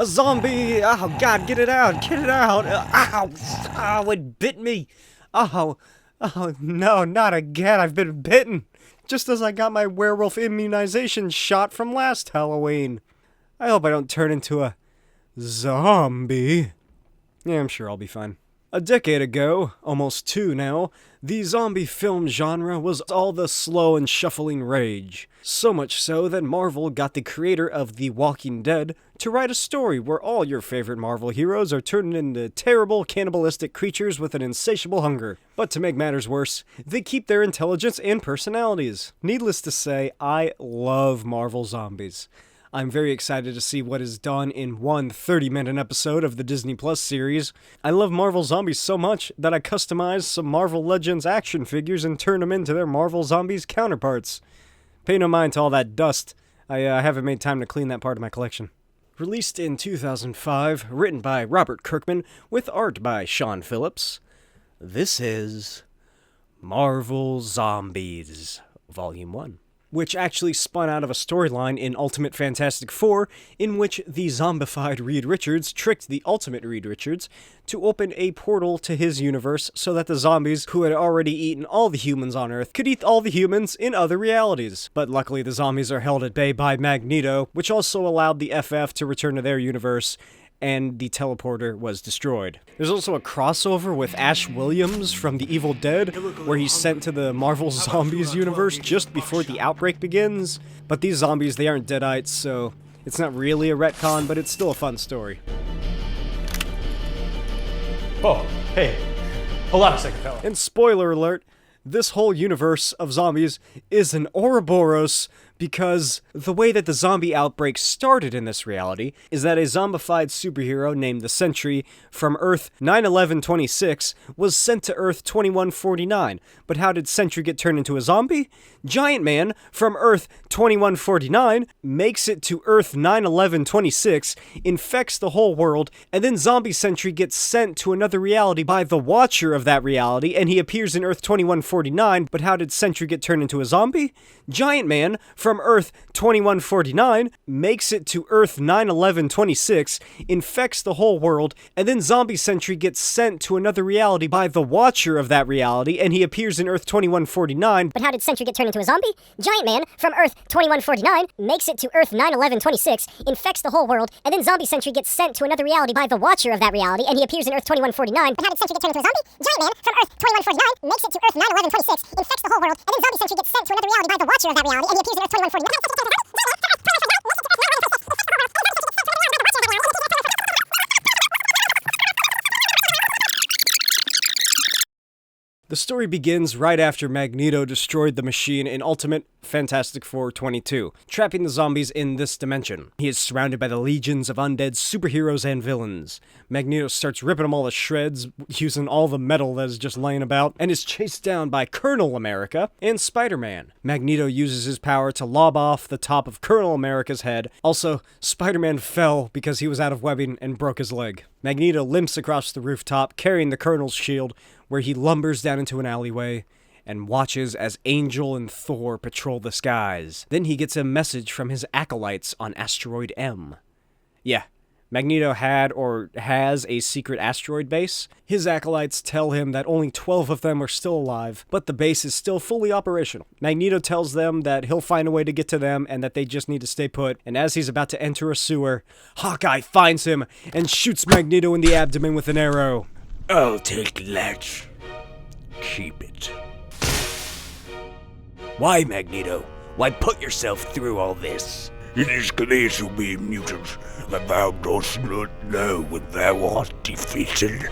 A zombie! Oh god, get it out! Get it out! Ow! Ow, it bit me! Oh, no, not again, I've been bitten! Just as I got my werewolf immunization shot from last Halloween. I hope I don't turn into a zombie. Yeah, I'm sure I'll be fine. A decade ago, almost two now, the zombie film genre was all the slow and shuffling rage. So much so that Marvel got the creator of The Walking Dead to write a story where all your favorite Marvel heroes are turned into terrible cannibalistic creatures with an insatiable hunger. But to make matters worse, they keep their intelligence and personalities. Needless to say, I love Marvel zombies. I'm very excited to see what is done in one 30-minute episode of the Disney Plus series. I love Marvel Zombies so much that I customized some Marvel Legends action figures and turned them into their Marvel Zombies counterparts. Pay no mind to all that dust. I haven't made time to clean that part of my collection. Released in 2005, written by Robert Kirkman, with art by Sean Phillips, this is Marvel Zombies, Volume 1. Which actually spun out of a storyline in Ultimate Fantastic Four, in which the zombified Reed Richards tricked the Ultimate Reed Richards to open a portal to his universe so that the zombies who had already eaten all the humans on Earth could eat all the humans in other realities. But luckily the zombies are held at bay by Magneto, which also allowed the FF to return to their universe, and the teleporter was destroyed. There's also a crossover with Ash Williams from The Evil Dead, where he's sent to the Marvel Zombies universe just before the outbreak begins. But these zombies, they aren't Deadites, so it's not really a retcon, but it's still a fun story. Oh, hey. Hold on a second, fella. And spoiler alert, this whole universe of zombies is an Ouroboros, because the way that the zombie outbreak started in this reality is that a zombified superhero named the Sentry from Earth 9/11/26 was sent to Earth 2149. But how did Sentry get turned into a zombie? Giant Man from Earth 2149 makes it to Earth 9/11/26, infects the whole world, and then Zombie Sentry gets sent to another reality by the Watcher of that reality, and he appears in Earth 2149. But how did Sentry get turned into a zombie? Giant Man from Earth 2149 makes it to Earth 9/11/26, infects the whole world, and then Zombie Sentry gets sent to another reality by the Watcher of that reality, and he appears in Earth 2149. But how did Sentry get turned into a zombie? Giant Man from Earth 2149 makes it to Earth 9/11/26, infects the whole world, and then Zombie Sentry gets sent to another reality by the Watcher of that reality, and he appears in Earth 2149. But how did Sentry get turned into a zombie? Giant Man from Earth 2149 makes it to Earth 9/11/26, infects the whole world, and then Zombie Sentry gets sent to another reality by the Watcher of that reality, and he appears in Earth 2149. The story begins right after Magneto destroyed the machine in Ultimate Fantastic Four 22, trapping the zombies in this dimension. He is surrounded by the legions of undead superheroes and villains. Magneto starts ripping them all to shreds, using all the metal that is just laying about, and is chased down by Colonel America and Spider-Man. Magneto uses his power to lob off the top of Colonel America's head. Also, Spider-Man fell because he was out of webbing and broke his leg. Magneto limps across the rooftop, carrying the Colonel's shield, where he lumbers down into an alleyway and watches as Angel and Thor patrol the skies. Then he gets a message from his acolytes on Asteroid M. Yeah, Magneto had or has a secret asteroid base. His acolytes tell him that only 12 of them are still alive, but the base is still fully operational. Magneto tells them that he'll find a way to get to them and that they just need to stay put, and as he's about to enter a sewer, Hawkeye finds him and shoots Magneto in the abdomen with an arrow. I'll take that. Keep it. Why, Magneto? Why put yourself through all this? It is clear to me, mutant, that thou dost not know when thou art defeated.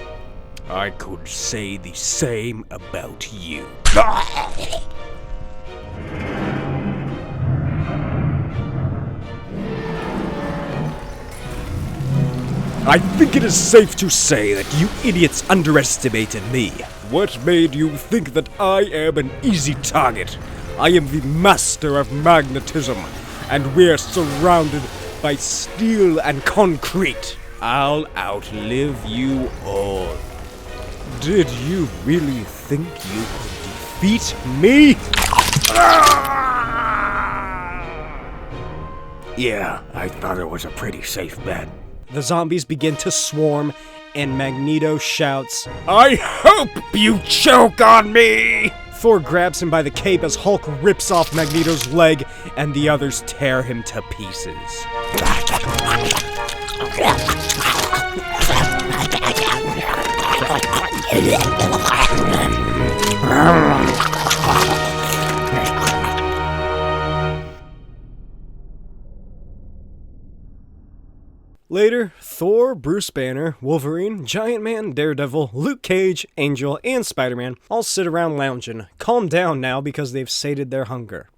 I could say the same about you. I think it is safe to say that you idiots underestimated me. What made you think that I am an easy target? I am the master of magnetism, and we're surrounded by steel and concrete. I'll outlive you all. Did you really think you could defeat me? Yeah, I thought it was a pretty safe bet. The zombies begin to swarm, and Magneto shouts, "I hope you choke on me!" Thor grabs him by the cape as Hulk rips off Magneto's leg, and the others tear him to pieces. Later, Thor, Bruce Banner, Wolverine, Giant Man, Daredevil, Luke Cage, Angel, and Spider-Man all sit around lounging, calm down now because they've sated their hunger.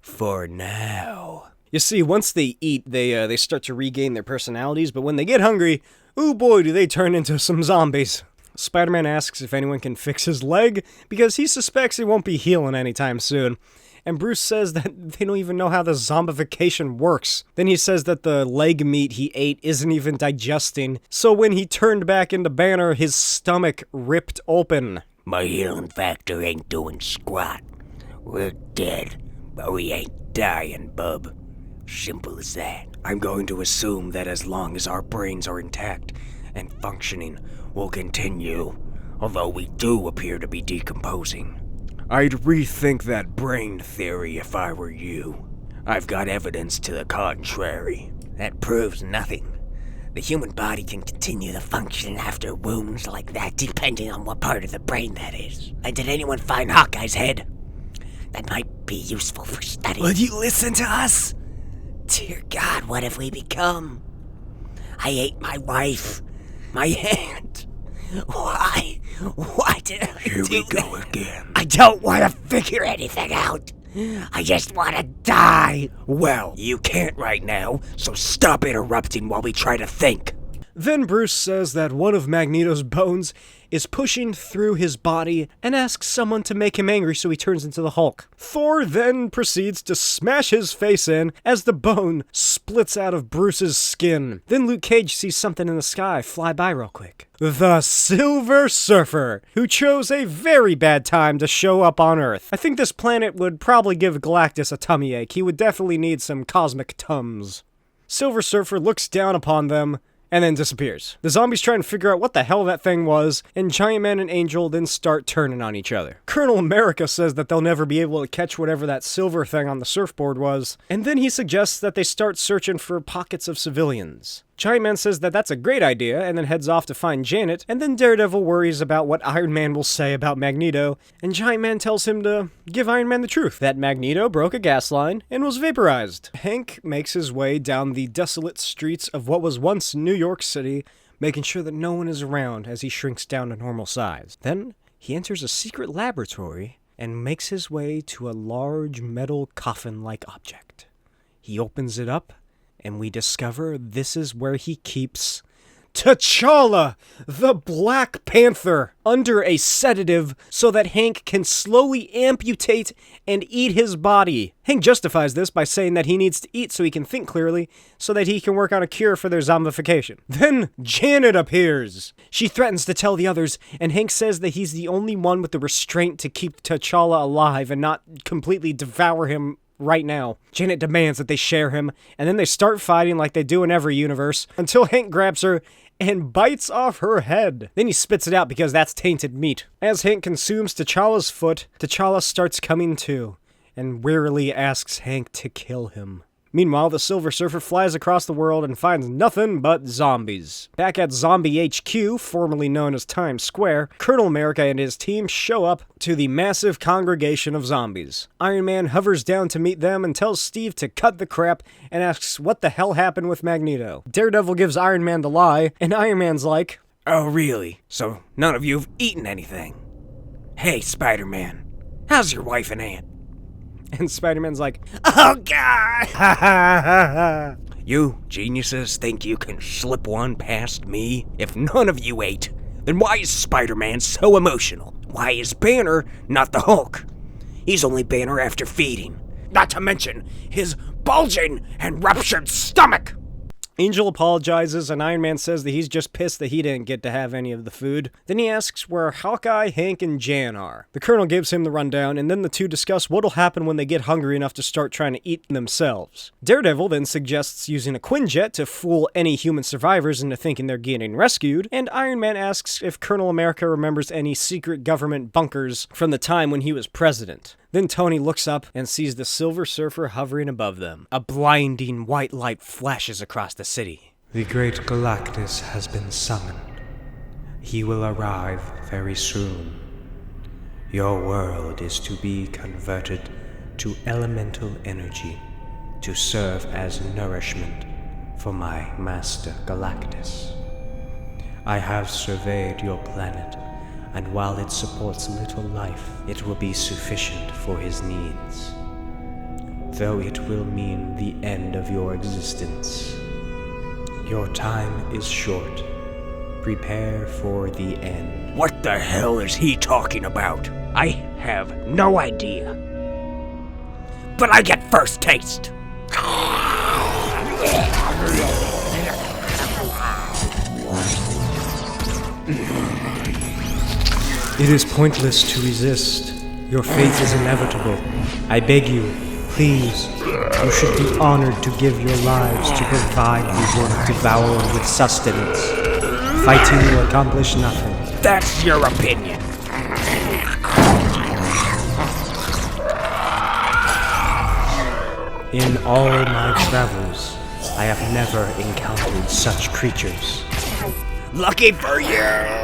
For now. You see, once they eat, they start to regain their personalities, but when they get hungry, ooh boy, do they turn into some zombies. Spider-Man asks if anyone can fix his leg, because he suspects he won't be healing anytime soon. And Bruce says that they don't even know how the zombification works. Then he says that the leg meat he ate isn't even digesting, so when he turned back into Banner, his stomach ripped open. My healing factor ain't doing squat. We're dead, but we ain't dying, bub. Simple as that. I'm going to assume that as long as our brains are intact and functioning, we'll continue, although we do appear to be decomposing. I'd rethink that brain theory if I were you. I've got evidence to the contrary. That proves nothing. The human body can continue to function after wounds like that, depending on what part of the brain that is. And did anyone find Hawkeye's head? That might be useful for study. Would you listen to us? Dear God, what have we become? I ate my wife, my aunt. Why did I do that? Here we go again. I don't want to figure anything out. I just want to die. Well, you can't right now, so stop interrupting while we try to think. Then Bruce says that one of Magneto's bones is pushing through his body and asks someone to make him angry so he turns into the Hulk. Thor then proceeds to smash his face in as the bone splits out of Bruce's skin. Then Luke Cage sees something in the sky fly by real quick. The Silver Surfer, who chose a very bad time to show up on Earth. I think this planet would probably give Galactus a tummy ache. He would definitely need some cosmic Tums. Silver Surfer looks down upon them and then disappears. The zombies try and figure out what the hell that thing was, and Giant Man and Angel then start turning on each other. Colonel America says that they'll never be able to catch whatever that silver thing on the surfboard was, and then he suggests that they start searching for pockets of civilians. Giant Man says that that's a great idea, and then heads off to find Janet, and then Daredevil worries about what Iron Man will say about Magneto, and Giant Man tells him to give Iron Man the truth, that Magneto broke a gas line and was vaporized. Hank makes his way down the desolate streets of what was once New York City, making sure that no one is around as he shrinks down to normal size. Then he enters a secret laboratory and makes his way to a large metal coffin-like object. He opens it up, and we discover this is where he keeps T'Challa, the Black Panther, under a sedative so that Hank can slowly amputate and eat his body. Hank justifies this by saying that he needs to eat so he can think clearly, so that he can work on a cure for their zombification. Then Janet appears. She threatens to tell the others, and Hank says that he's the only one with the restraint to keep T'Challa alive and not completely devour him right now. Janet demands that they share him, and then they start fighting like they do in every universe, until Hank grabs her and bites off her head. Then he spits it out because that's tainted meat. As Hank consumes T'Challa's foot, T'Challa starts coming to, and wearily asks Hank to kill him. Meanwhile, the Silver Surfer flies across the world and finds nothing but zombies. Back at Zombie HQ, formerly known as Times Square, Colonel America and his team show up to the massive congregation of zombies. Iron Man hovers down to meet them and tells Steve to cut the crap and asks what the hell happened with Magneto. Daredevil gives Iron Man the lie, and Iron Man's like, Oh, really? So none of you have eaten anything? Hey, Spider-Man, how's your wife and aunt? and Spider-Man's like, Oh, God! Ha ha ha ha! You geniuses think you can slip one past me? If none of you ate, then why is Spider-Man so emotional? Why is Banner not the Hulk? He's only Banner after feeding. Not to mention his bulging and ruptured stomach! Angel apologizes, and Iron Man says that he's just pissed that he didn't get to have any of the food. Then he asks where Hawkeye, Hank, and Jan are. The Colonel gives him the rundown, and then the two discuss what'll happen when they get hungry enough to start trying to eat themselves. Daredevil then suggests using a Quinjet to fool any human survivors into thinking they're getting rescued, and Iron Man asks if Colonel America remembers any secret government bunkers from the time when he was president. Then Tony looks up and sees the Silver Surfer hovering above them. A blinding white light flashes across the city. The great Galactus has been summoned. He will arrive very soon. Your world is to be converted to elemental energy to serve as nourishment for my master Galactus. I have surveyed your planet, and while it supports little life, it will be sufficient for his needs. Though it will mean the end of your existence. Your time is short. Prepare for the end. What the hell is he talking about? I have no idea. But I get first taste. It is pointless to resist. Your fate is inevitable. I beg you, please, you should be honored to give your lives to provide the one devourer with sustenance. Fighting will accomplish nothing. That's your opinion. In all my travels, I have never encountered such creatures. Lucky for you.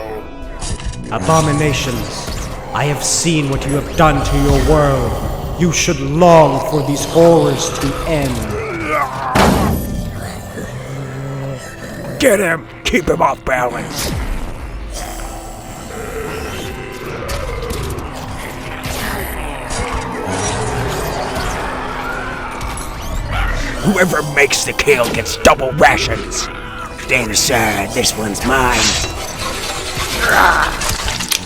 Abominations, I have seen what you have done to your world. You should long for these horrors to end. Get him! Keep him off balance! Whoever makes the kill gets double rations. Stand aside, this one's mine.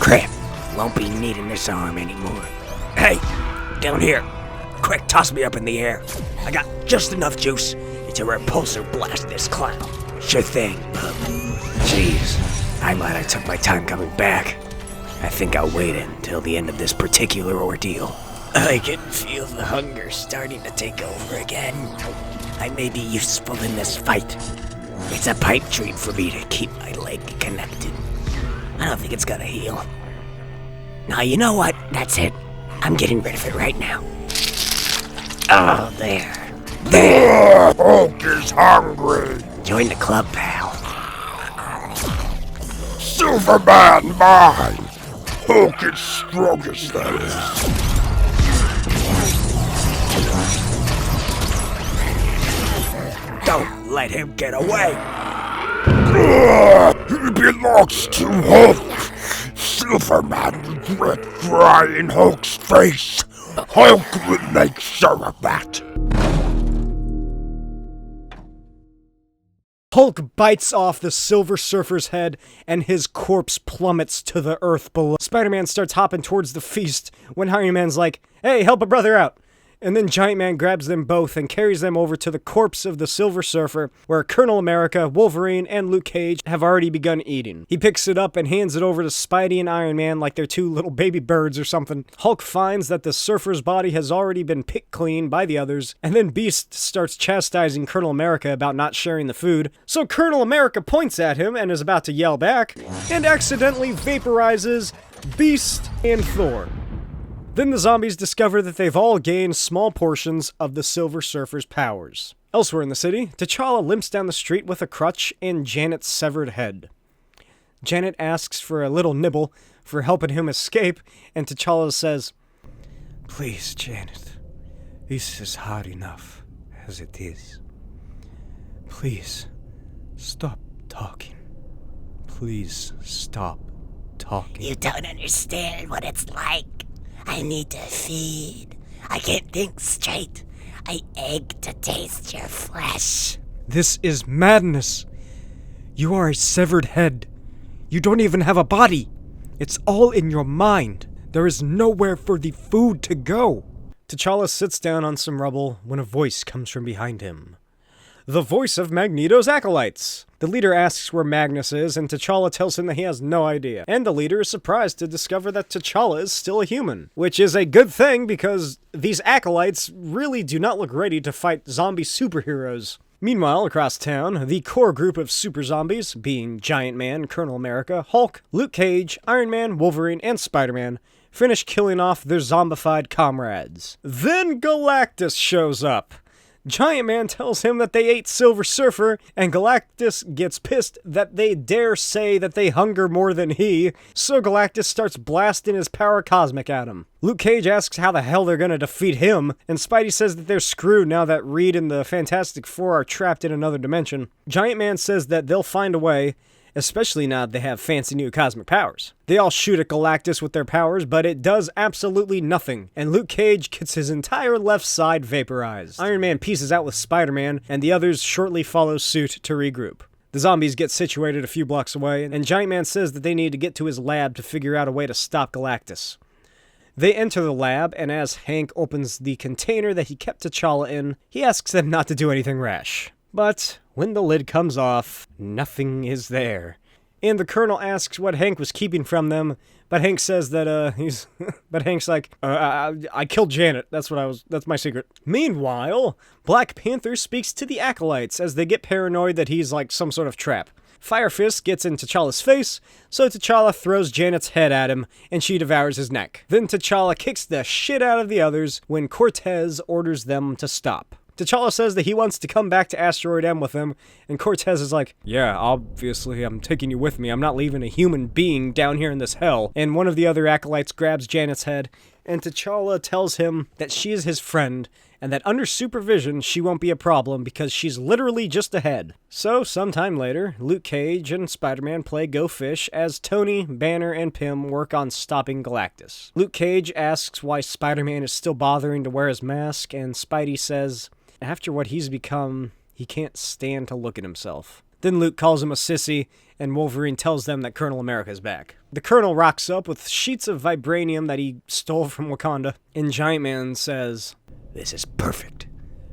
Crap, won't be needing this arm anymore. Hey, down here. Quick, toss me up in the air. I got just enough juice to repulsor blast this clown. Sure thing, bub. Jeez, I might have took my time coming back. I think I'll wait until the end of this particular ordeal. I can feel the hunger starting to take over again. I may be useful in this fight. It's a pipe dream for me to keep my leg connected. I don't think it's gonna heal. Now, you know what? That's it. I'm getting rid of it right now. Oh, there. There! Hulk is hungry! Join the club, pal. Silverman mine! Hulk is strongest, that is. Don't let him get away! He belongs to Hulk! Silverman regret frying Hulk's face! Hulk will make sure of that! Hulk bites off the Silver Surfer's head, and his corpse plummets to the earth below. Spider-Man starts hopping towards the feast when Iron Man's like, "Hey, help a brother out!" And then Giant Man grabs them both and carries them over to the corpse of the Silver Surfer, where Colonel America, Wolverine, and Luke Cage have already begun eating. He picks it up and hands it over to Spidey and Iron Man like they're two little baby birds or something. Hulk finds that the Surfer's body has already been picked clean by the others, and then Beast starts chastising Colonel America about not sharing the food. So Colonel America points at him and is about to yell back, and accidentally vaporizes Beast and Thor. Then the zombies discover that they've all gained small portions of the Silver Surfer's powers. Elsewhere in the city, T'Challa limps down the street with a crutch and Janet's severed head. Janet asks for a little nibble for helping him escape, and T'Challa says, Please, Janet, this is hard enough as it is. Please, stop talking. Please, stop talking. You don't understand what it's like. I need to feed. I can't think straight. I ache to taste your flesh. This is madness. You are a severed head. You don't even have a body. It's all in your mind. There is nowhere for the food to go. T'Challa sits down on some rubble when a voice comes from behind him. the voice of Magneto's acolytes. The leader asks where Magnus is, and T'Challa tells him that he has no idea. And the leader is surprised to discover that T'Challa is still a human, which is a good thing because these acolytes really do not look ready to fight zombie superheroes. Meanwhile, across town, the core group of super zombies, being Giant Man, Colonel America, Hulk, Luke Cage, Iron Man, Wolverine, and Spider-Man, finish killing off their zombified comrades. Then Galactus shows up. Giant Man tells him that they ate Silver Surfer, and Galactus gets pissed that they dare say that they hunger more than he, so Galactus starts blasting his power cosmic at him. Luke Cage asks how the hell they're gonna defeat him, and Spidey says that they're screwed now that Reed and the Fantastic Four are trapped in another dimension. Giant Man says that they'll find a way, especially now that they have fancy new cosmic powers. They all shoot at Galactus with their powers, but it does absolutely nothing, and Luke Cage gets his entire left side vaporized. Iron Man pieces out with Spider-Man, and the others shortly follow suit to regroup. The zombies get situated a few blocks away, and Giant Man says that they need to get to his lab to figure out a way to stop Galactus. They enter the lab, and as Hank opens the container that he kept T'Challa in, he asks them not to do anything rash. But when the lid comes off, nothing is there. And the Colonel asks what Hank was keeping from them, but Hank says that, but Hank's like, I killed Janet, that's my secret. Meanwhile, Black Panther speaks to the acolytes as they get paranoid that he's like some sort of trap. Fire Fist gets in T'Challa's face, so T'Challa throws Janet's head at him, and she devours his neck. Then T'Challa kicks the shit out of the others when Cortez orders them to stop. T'Challa says that he wants to come back to Asteroid M with him, and Cortez is like, yeah, obviously I'm taking you with me. I'm not leaving a human being down here in this hell. And one of the other acolytes grabs Janet's head, and T'Challa tells him that she is his friend, and that under supervision she won't be a problem because she's literally just a head. So, sometime later, Luke Cage and Spider-Man play Go Fish as Tony, Banner, and Pym work on stopping Galactus. Luke Cage asks why Spider-Man is still bothering to wear his mask, and Spidey says, after what he's become, he can't stand to look at himself. Then Luke calls him a sissy, and Wolverine tells them that Colonel America's back. The Colonel rocks up with sheets of vibranium that he stole from Wakanda, and Giant Man says, This is perfect.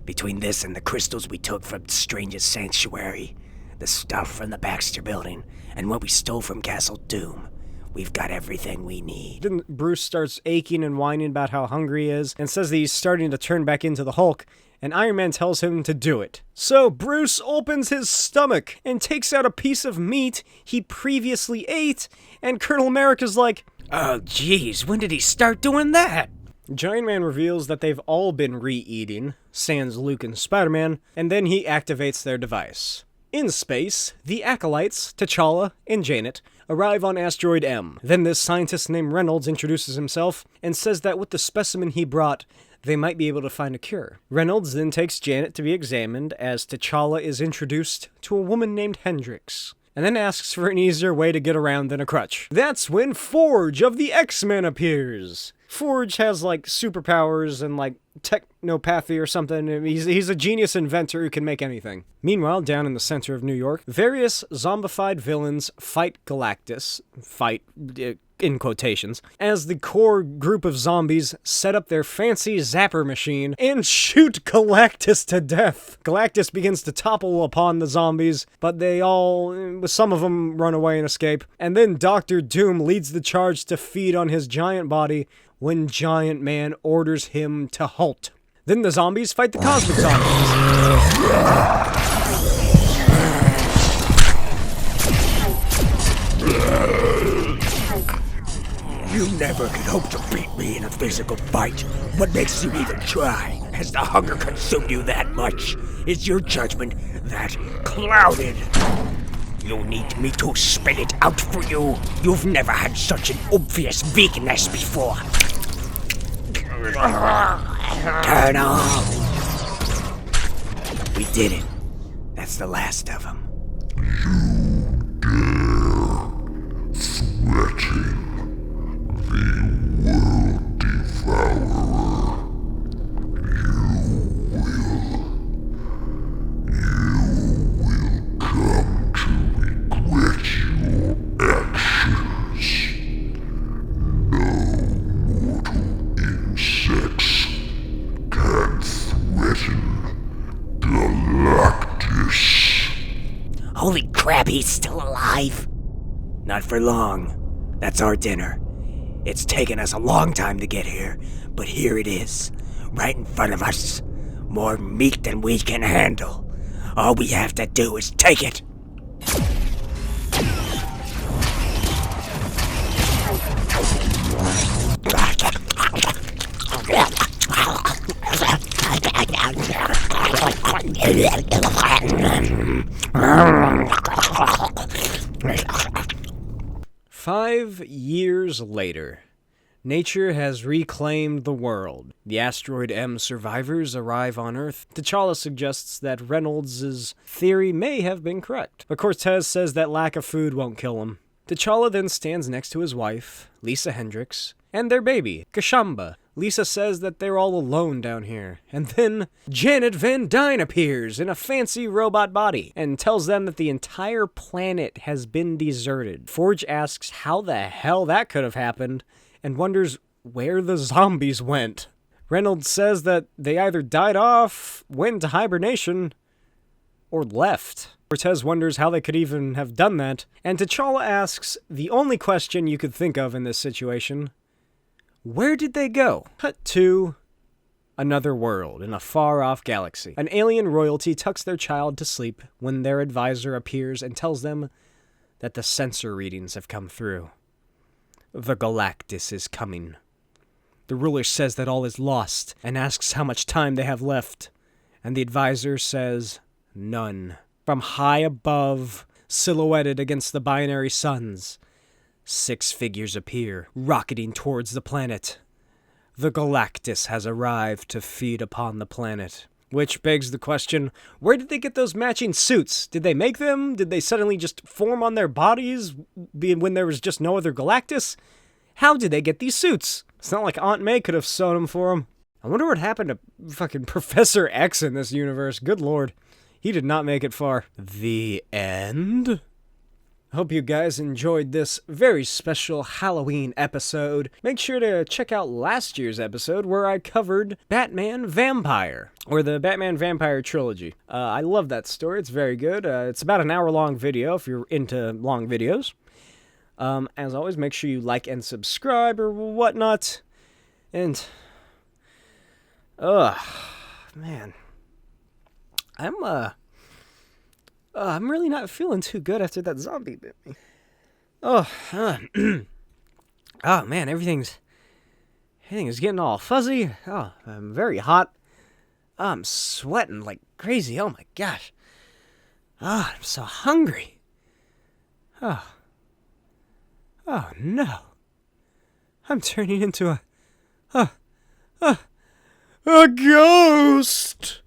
Between this and the crystals we took from Strange's Sanctuary, the stuff from the Baxter Building, and what we stole from Castle Doom, we've got everything we need. Then Bruce starts aching and whining about how hungry he is, and says that he's starting to turn back into the Hulk, and Iron Man tells him to do it. So Bruce opens his stomach and takes out a piece of meat he previously ate, and Colonel America's like, oh jeez, when did he start doing that? Giant Man reveals that they've all been re-eating, sans Luke and Spider-Man, and then he activates their device. In space, the Acolytes, T'Challa, and Janet arrive on Asteroid M. Then this scientist named Reynolds introduces himself and says that with the specimen he brought, they might be able to find a cure. Reynolds then takes Janet to be examined as T'Challa is introduced to a woman named Hendrix, and then asks for an easier way to get around than a crutch. That's when Forge of the X-Men appears. Forge has, like, superpowers and, like, technopathy or something. He's a genius inventor who can make anything. Meanwhile, down in the center of New York, various zombified villains fight Galactus. Fight, in quotations, as the core group of zombies set up their fancy zapper machine and shoot Galactus to death. Galactus begins to topple upon the zombies, but some of them run away and escape. And then Dr. Doom leads the charge to feed on his giant body when Giant Man orders him to halt. Then the zombies fight the cosmic zombies. You never could hope to beat me in a physical fight. What makes you even try? Has the hunger consumed you that much? Is your judgment that clouded? You need me to spit it out for you. You've never had such an obvious weakness before. Turn off. We did it. That's the last of them. Threaten the world devourer. You will come to regret your actions. No mortal insects can threaten Galactus. Holy crap, he's still alive. Not for long. That's our dinner. It's taken us a long time to get here, but here it is, right in front of us. More meat than we can handle. All we have to do is take it. Five years later, nature has reclaimed the world. The Asteroid M survivors arrive on Earth. T'Challa suggests that Reynolds' theory may have been correct, but Cortez says that lack of food won't kill him. T'Challa then stands next to his wife, Lisa Hendricks, and their baby, Kashamba. Lisa says that they're all alone down here, and then Janet Van Dyne appears in a fancy robot body and tells them that the entire planet has been deserted. Forge asks how the hell that could have happened and wonders where the zombies went. Reynolds says that they either died off, went into hibernation, or left. Cortez wonders how they could even have done that, and T'Challa asks the only question you could think of in this situation: where did they go? Cut to another world in a far-off galaxy. An alien royalty tucks their child to sleep when their advisor appears and tells them that the sensor readings have come through. The Galactus is coming. The ruler says that all is lost and asks how much time they have left, and the advisor says none. From high above, silhouetted against the binary suns, 6 figures appear, rocketing towards the planet. The Galactus has arrived to feed upon the planet. Which begs the question, where did they get those matching suits? Did they make them? Did they suddenly just form on their bodies when there was just no other Galactus? How did they get these suits? It's not like Aunt May could have sewn them for them. I wonder what happened to fucking Professor X in this universe. Good lord. He did not make it far. The end? Hope you guys enjoyed this very special Halloween episode. Make sure to check out last year's episode where I covered Batman Vampire, or the Batman Vampire trilogy. I love that story. It's very good. It's about an hour-long video if you're into long videos. As always, make sure you like and subscribe or whatnot. And, man, I'm really not feeling too good after that zombie bit me. Oh man, everything's getting all fuzzy. Oh, I'm very hot. I'm sweating like crazy. Oh my gosh. Oh, I'm so hungry. Oh no. I'm turning into a ghost.